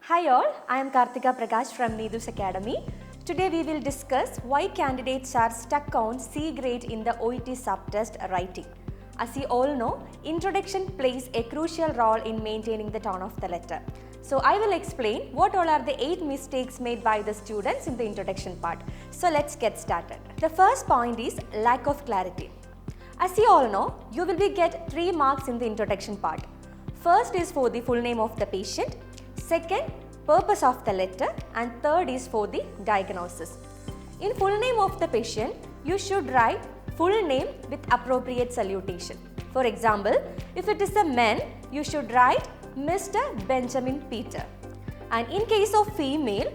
Hi all, I am Karthika Prakash from Neethus Academy. Today we will discuss why candidates are stuck on C grade in the OET subtest writing. As you all know, introduction plays a crucial role in maintaining the tone of the letter. So I will explain what all are the 8 mistakes made by the students in the introduction part. So let's get started. The first point is lack of clarity. As you all know, you will get 3 marks in the introduction part. First is for the full name of the patient. Second, purpose of the letter, and third is for the diagnosis. In full name of the patient, you should write full name with appropriate salutation. For example, if it is a man, you should write Mr. Benjamin Peter. And in case of female,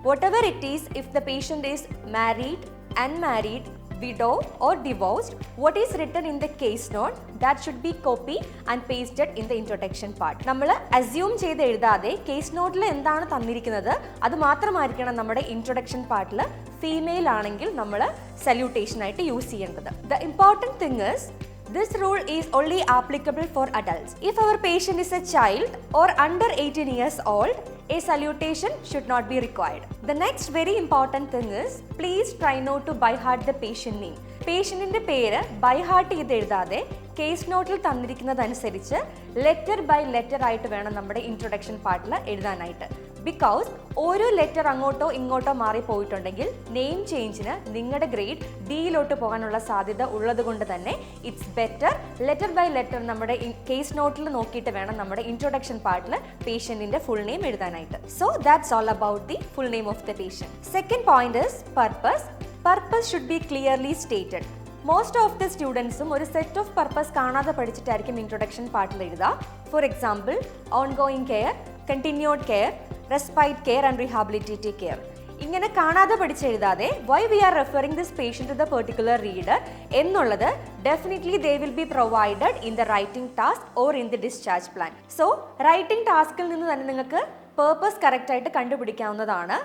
whatever it is, if the patient is married, unmarried, widow or divorced, what is written in the case note, that should be copied and pasted in the introduction part. നമ്മൾ assume ചെയ്ത് എഴുതാതെ case നോട്ടിൽ എന്താണ് തന്നിരിക്കുന്നത് അത് മാത്രമായിരിക്കണം നമ്മുടെ introduction പാർട്ടിൽ female ആണെങ്കിൽ നമ്മൾ സല്യൂട്ടേഷൻ ആയിട്ട് യൂസ് ചെയ്യേണ്ടത്. The important thing is this rule is only applicable for adults. If our patient is a child or under 18 years old, a salutation should not be required. The next very important thing is please try not to by heart the patient name. പേഷ്യൻറ്റിൻ്റെ പേര് by heart ചെയ്ത് എഴുതാതെ case നോട്ടിൽ തന്നിരിക്കുന്നതനുസരിച്ച് letter by letter ആയിട്ട് വേണം നമ്മുടെ introduction പാർട്ടിൽ എഴുതാനായിട്ട്. Because ഓരോ letter അങ്ങോട്ടോ ഇങ്ങോട്ടോ മാറിപ്പോയിട്ടുണ്ടെങ്കിൽ നെയിം ചേഞ്ചിന് നിങ്ങളുടെ ഗ്രേഡ് ഡിയിലോട്ട് പോകാനുള്ള സാധ്യത ഉള്ളത് കൊണ്ട് തന്നെ it's better letter by letter നമ്മുടെ കേസ് നോട്ടിൽ നോക്കിയിട്ട് വേണം നമ്മുടെ ഇൻട്രൊഡക്ഷൻ പാർട്ടിൽ പേഷ്യൻറ്റിൻ്റെ ഫുൾ നെയിം എഴുതാനായിട്ട്. So that's all about the full name of the patient. Second point is purpose. Purpose should be clearly stated. Most of the students ഒരു set of purpose കാണാതെ പഠിച്ചിട്ടായിരിക്കും ഇൻട്രൊഡക്ഷൻ പാർട്ടിൽ എഴുതുക. For example, ongoing care, continued care, respite care and rehabilitative care. ഇങ്ങനെ കാണാതെ പഠിച്ചെഴുതാതെ why we are referring this patient to the particular reader എന്നുള്ളത് definitely they will be provided in the writing task or in the discharge plan. So writing ടാസ്കിൽ നിന്ന് തന്നെ നിങ്ങൾക്ക് purpose കറക്റ്റായിട്ട് കണ്ടുപിടിക്കാവുന്നതാണ്.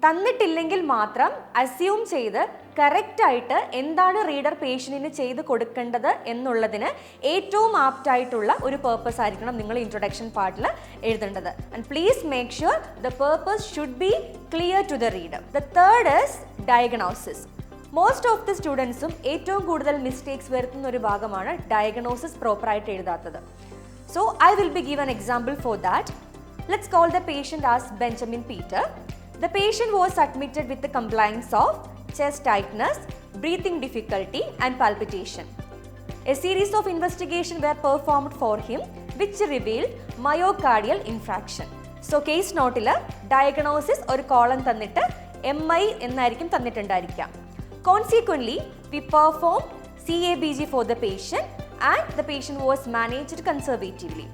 തന്നിട്ടില്ലെങ്കിൽ മാത്രം അസ്യൂം ചെയ്ത് കറക്റ്റായിട്ട് എന്താണ് റീഡർ പേഷ്യൻറ്റിന് ചെയ്ത് കൊടുക്കേണ്ടത് എന്നുള്ളതിന് ഏറ്റവും ആപ്റ്റായിട്ടുള്ള ഒരു പേർപ്പസ് ആയിരിക്കണം നിങ്ങൾ ഇൻട്രൊഡക്ഷൻ പാർട്ടിൽ എഴുതേണ്ടത്. And please make sure the purpose should be clear to the reader. The third is diagnosis. Most of the സ്റ്റുഡൻസും ഏറ്റവും കൂടുതൽ മിസ്റ്റേക്സ് വരുത്തുന്ന ഒരു ഭാഗമാണ് ഡയഗ്നോസിസ് പ്രോപ്പറായിട്ട് എഴുതാത്തത്. So I will be give an example for that. Let's call the patient as Benjamin Peter. The patient was admitted with the complaints of chest tightness, breathing difficulty and palpitation. A series of investigations were performed for him which revealed myocardial infarction. So case note il diagnosis ഒരു column തന്നിട്ട് MI എന്നായിരിക്കും തന്നിട്ടുണ്ടായിരിക്കാം. Consequently, we performed CABG for the patient and the patient was managed conservatively.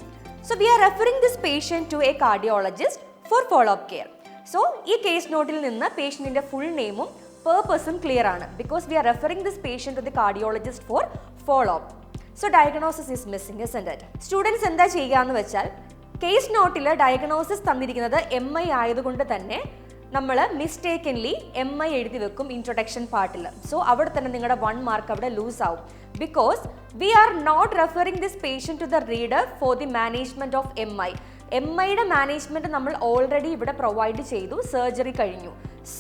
So we are referring this patient to a cardiologist for follow-up care. So ഈ case നോട്ടിൽ നിന്ന് പേഷ്യൻറ്റിൻ്റെ full നെയിമും പേർപ്പസും clear ആണ്. Because we are referring this patient to the cardiologist for follow up. So diagnosis is missing isn't it? Students എന്താ ചെയ്യുക എന്ന് വെച്ചാൽ കേസ് നോട്ടിൽ ഡയഗ്നോസിസ് തന്നിരിക്കുന്നത് MI ആയതുകൊണ്ട് തന്നെ നമ്മൾ മിസ്റ്റേക്കൻലി MI എഴുതി വെക്കും ഇൻട്രൊഡക്ഷൻ പാർട്ടിൽ. സോ അവിടെ തന്നെ നിങ്ങളുടെ 1 മാർക്ക് അവിടെ ലൂസ് ആവും. Because we are not referring this patient to the reader for the management of MI. MIയുടെ മാനേജ്മെൻറ്റ് നമ്മൾ ഓൾറെഡി ഇവിടെ പ്രൊവൈഡ് ചെയ്തു, സർജറി കഴിഞ്ഞു.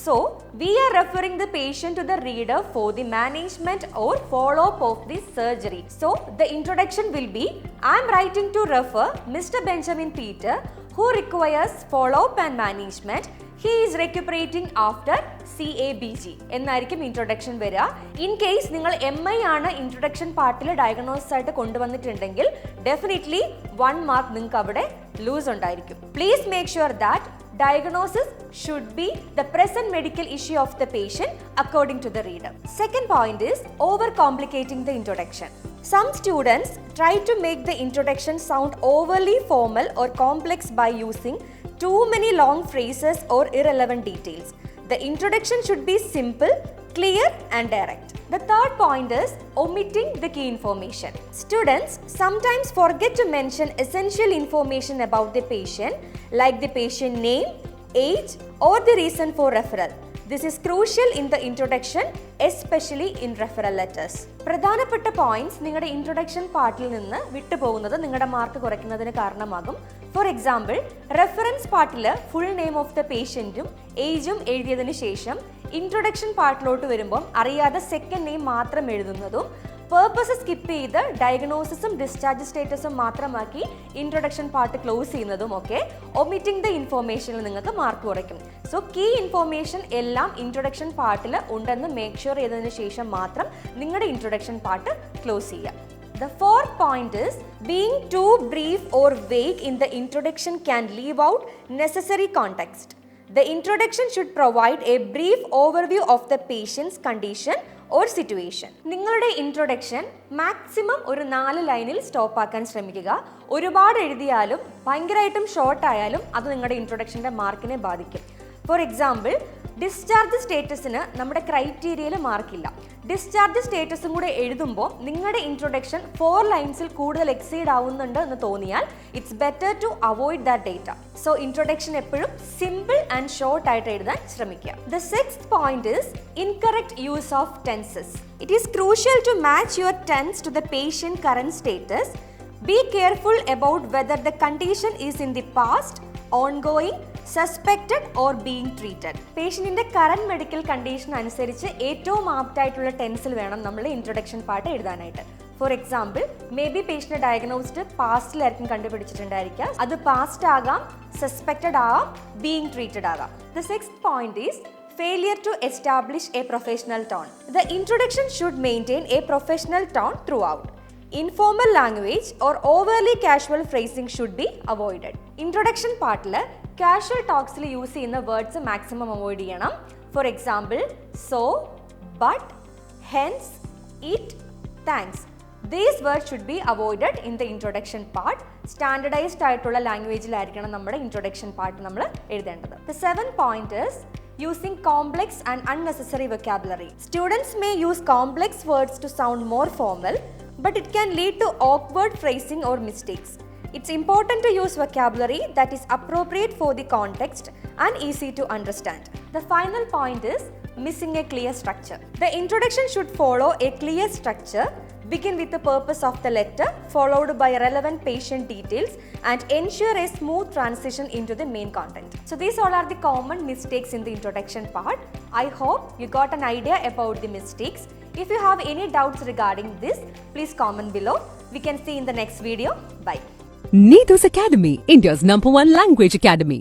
So we are referring the patient to the reader for the management or follow up of the surgery. So the introduction will be I am writing to refer Mister Benjamin Peter who requires follow-up and management. He is recuperating after CABG എന്നായിരിക്കും introduction വരിക. In case നിങ്ങൾ MI ആണ് introduction പാർട്ടിൽ diagnosis ആയിട്ട് കൊണ്ടുവന്നിട്ടുണ്ടെങ്കിൽ definitely 1 mark നിങ്ങൾക്ക് അവിടെ loose ഉണ്ടായിരിക്കും. Please make sure that diagnosis should be the present medical issue of the patient according to the reader. Second point is overcomplicating the introduction. Some students try to make the introduction sound overly formal or complex by using too many long phrases or irrelevant details. The introduction should be simple, clear and direct. The third point is omitting the key information. Students sometimes forget to mention essential information about the patient like the patient name, age or the reason for referral. This is crucial in the introduction, especially in referral letters. പ്രധാനപ്പെട്ട points നിങ്ങളുടെ introduction പാർട്ടിൽ നിന്ന് വിട്ടുപോകുന്നത് നിങ്ങളുടെ mark കുറയ്ക്കുന്നതിന് കാരണമാകും. For example reference പാർട്ടിൽ full name of the പേഷ്യൻറ്റും ഏജും എഴുതിയതിനു ശേഷം introduction പാർട്ടിലോട്ട് വരുമ്പം അറിയാതെ സെക്കൻഡ് നെയിം മാത്രം എഴുതുന്നതും പേർപ്പസ് സ്കിപ്പ് ചെയ്ത് ഡയഗ്നോസിസും ഡിസ്ചാർജ് സ്റ്റേറ്റസും മാത്രമാക്കി ഇൻട്രൊഡക്ഷൻ പാർട്ട് ക്ലോസ് ചെയ്യുന്നതും ഒക്കെ ഒമിറ്റിംഗ് ദ ഇൻഫോർമേഷനിൽ നിങ്ങൾക്ക് മാർക്ക് കുറയ്ക്കും. സോ കീ ഇൻഫോർമേഷൻ എല്ലാം ഇൻട്രൊഡക്ഷൻ പാർട്ടിൽ ഉണ്ടെന്ന് മേക്ക് ഷുവർ ചെയ്തതിനു ശേഷം മാത്രം നിങ്ങളുടെ ഇൻട്രൊഡക്ഷൻ പാർട്ട് ക്ലോസ് ചെയ്യുക. The fourth point is being too brief or vague in the introduction can leave out necessary context. The introduction should provide a brief overview of the patient's condition or situation. നിങ്ങളുടെ introduction maximum ഒരു 4 ലൈനിൽ stop ആക്കാൻ ശ്രമിക്കുക. ഒരുപാട് എഴുതിയാലും ഭയങ്കരമായിട്ടും short ആയാലും അത് നിങ്ങളുടെ ഇൻട്രൊഡക്ഷൻ്റെ മാർക്കിനെ ബാധിക്കും. ഫോർ എക്സാമ്പിൾ ഡിസ്ചാർജ് സ്റ്റേറ്റസിന് നമ്മുടെ ക്രൈറ്റീരിയയിൽ മാർക്കില്ല. ഡിസ്ചാർജ് സ്റ്റേറ്റസും കൂടെ എഴുതുമ്പോൾ നിങ്ങളുടെ ഇൻട്രൊഡക്ഷൻ 4 ലൈൻസിൽ കൂടുതൽ എക്സീഡ് ആവുന്നുണ്ട് എന്ന് തോന്നിയാൽ it's better to avoid that data. So introduction എപ്പോഴും സിമ്പിൾ ആൻഡ് ഷോർട്ട് ആയിട്ട് എഴുതാൻ ശ്രമിക്കുക. The sixth point is incorrect use of tenses. It is crucial to match your tense to the patient current status. Be careful about whether the condition is in the past, ongoing, suspected or being treated. പേഷ്യന്റിന്റെ current medical condition അനുസരിച്ച് ഏറ്റവും ആപ്റ്റായിട്ടുള്ള ടെൻസിൽ വേണം നമ്മൾ introduction part എഴുതാനായിട്ട്. For example may be patient diagnosed പാസ്റ്റിലായിരിക്കും കണ്ടുപിടിച്ചിട്ടുണ്ടായിരിക്കുക. അത് പാസ്റ്റ് ആകാം, സസ്പെക്റ്റഡ് ആകാം, ബീയിങ് ട്രീറ്റഡ് ആകാം. The sixth point is failure to establish a professional tone. The introduction should maintain a professional tone throughout. Informal language or overly casual phrasing should be avoided. Introduction പാർട്ടിൽ casual ടോക്സിൽ use ചെയ്യുന്ന words maximum avoid ചെയ്യണം. For example so, but, hence, it, thanks. These words should be avoided in the introduction part. Standardized ആയിട്ടുള്ള ലാംഗ്വേജിലായിരിക്കണം നമ്മുടെ introduction part നമ്മൾ എഴുതേണ്ടത്. The seventh point is using complex and unnecessary vocabulary. Students may use complex words to sound more formal, but it can lead to awkward phrasing or mistakes. It's important to use vocabulary that is appropriate for the context and easy to understand. The final point is missing a clear structure. The introduction should follow a clear structure. Begin with the purpose of the letter, followed by relevant patient details, and ensure a smooth transition into the main content. So these all are the common mistakes in the introduction part. I hope you got an idea about the mistakes. If you have any doubts regarding this, please comment below. We can see in the next video. Bye. Neethus Academy, India's #1 language academy.